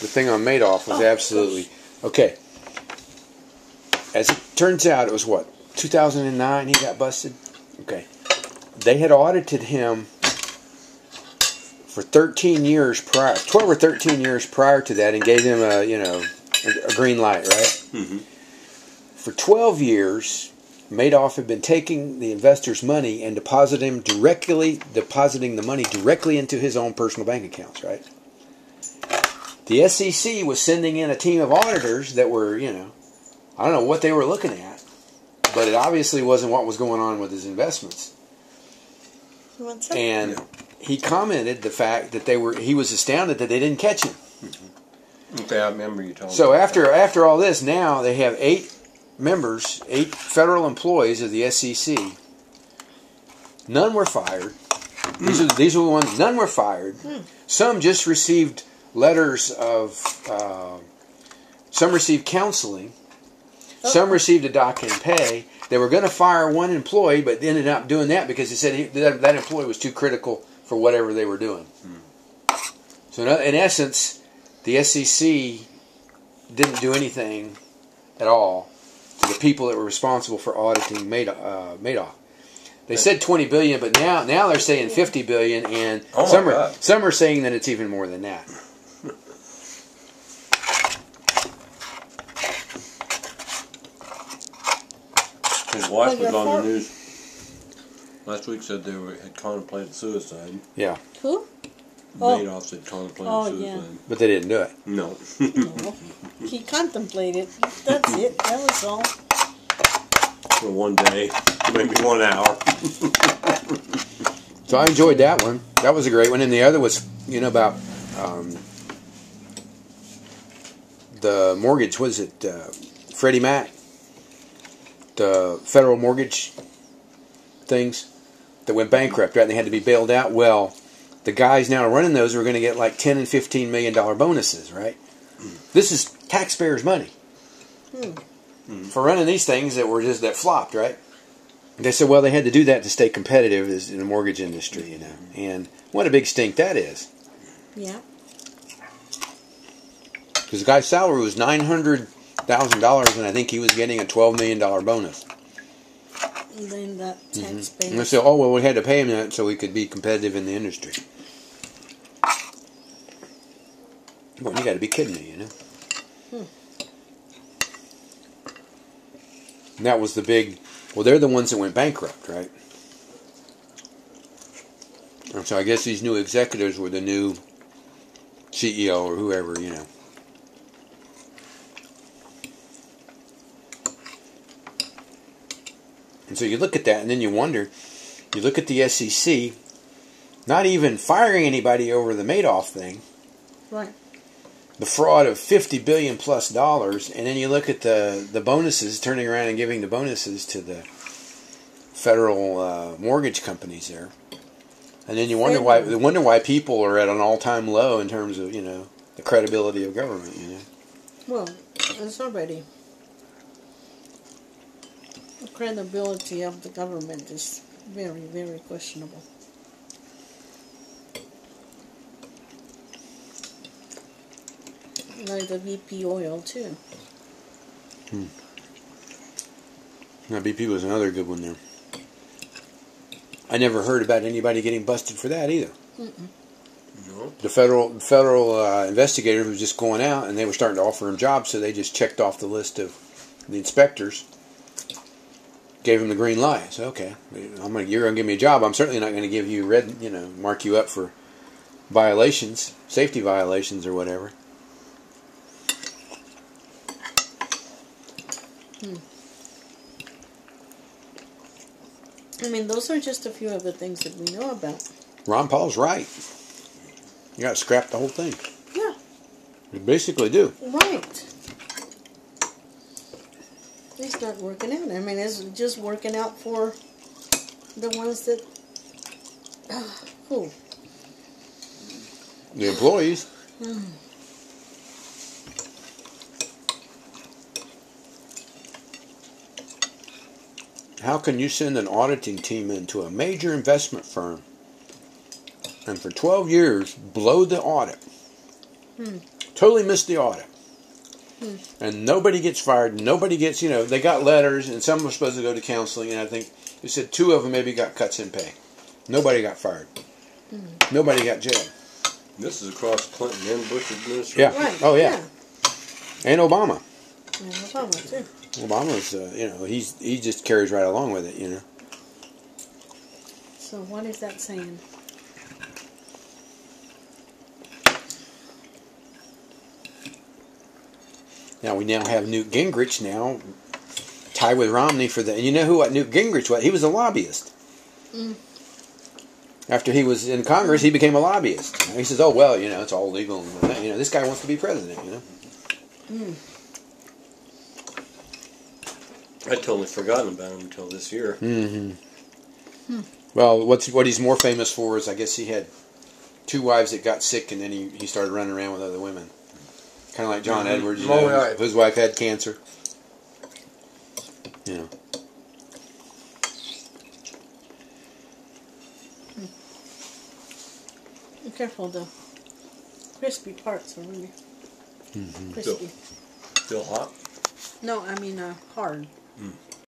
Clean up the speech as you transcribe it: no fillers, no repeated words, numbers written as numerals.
The thing on Madoff was absolutely... Okay. As it turns out, it was what? 2009 he got busted? Okay. They had audited him for 13 years prior, 12 or 13 years prior to that, and gave him a green light, right? Mm-hmm. For 12 years, Madoff had been taking the investors' money and depositing the money directly into his own personal bank accounts, right? The SEC was sending in a team of auditors that were, I don't know what they were looking at, but it obviously wasn't what was going on with his investments. And he commented the fact that he was astounded that they didn't catch him. Mm-hmm. Okay, I remember you telling me. So after all this, now they have 8 federal employees of the SEC. None were fired. These are the ones. None were fired. Some just received letters of. Some received counseling. Some received a dock and pay. They were going to fire one employee, but they ended up doing that because they said that employee was too critical for whatever they were doing. So in essence, the SEC didn't do anything at all to the people that were responsible for auditing Madoff. They said $20 billion, but now they're saying $50 billion, and some are saying that it's even more than that. His wife was on the news last week, said they had contemplated suicide. Yeah. Who? Madoff had contemplated suicide. Yeah. But they didn't do it. No. No. He contemplated. That's it. That was all. For one day, maybe 1 hour. So I enjoyed that one. That was a great one. And the other was, about the mortgage. Was it Freddie Mac? The federal mortgage things that went bankrupt, right? And they had to be bailed out. Well, the guys now running those are going to get like $10 and $15 million bonuses, right? This is taxpayers' money for running these things that flopped, right? They said, well, they had to do that to stay competitive in the mortgage industry, and what a big stink that is. Yeah. Because the guy's salary was $900,000, and I think he was getting a $12 million bonus. And then that taxpayer. And they said, oh, well, we had to pay him that so we could be competitive in the industry. Well, you got to be kidding me, And that was the big. Well, they're the ones that went bankrupt, right? And so I guess these new executives were the new CEO or whoever, And so you look at that, and then you wonder. You look at the SEC, not even firing anybody over the Madoff thing. Right. The fraud of $50 billion plus, and then you look at the bonuses, turning around and giving the bonuses to the federal mortgage companies there, and then you wonder why people are at an all-time low in terms of the credibility of government. Well, it's already the credibility of the government is very, very questionable. Like the BP oil, too. Now, BP was another good one there. I never heard about anybody getting busted for that either. No. The federal investigator was just going out, and they were starting to offer him jobs, so they just checked off the list of the inspectors, gave him the green light. So, okay, you're going to give me a job. I'm certainly not going to give you mark you up for violations, safety violations or whatever. I mean, those are just a few of the things that we know about. Ron Paul's right. You got to scrap the whole thing. Yeah. You basically do. Right. It's not working out. I mean, it's just working out for the ones that... who? The employees. How can you send an auditing team into a major investment firm and for 12 years blow the audit? Totally missed the audit. And nobody gets fired. Nobody gets, they got letters, and some were supposed to go to counseling, and I think they said 2 of them maybe got cuts in pay. Nobody got fired. Nobody got jailed. This is across Clinton and Bush administration. Yeah. Right. Oh, yeah. And Obama. And Obama, too. Obama's, he just carries right along with it, So what is that saying? Now we now have Newt Gingrich now tied with Romney for the. And you know what Newt Gingrich was? He was a lobbyist. After he was in Congress, he became a lobbyist. He says, "Oh well, it's all legal. And, this guy wants to be president." I'd totally forgotten about him until this year. Well, what he's more famous for is I guess he had 2 wives that got sick, and then he started running around with other women. Kind of like John Edwards, his wife had cancer. Be careful, the crispy parts are really crispy. Still hot? No, I mean hard.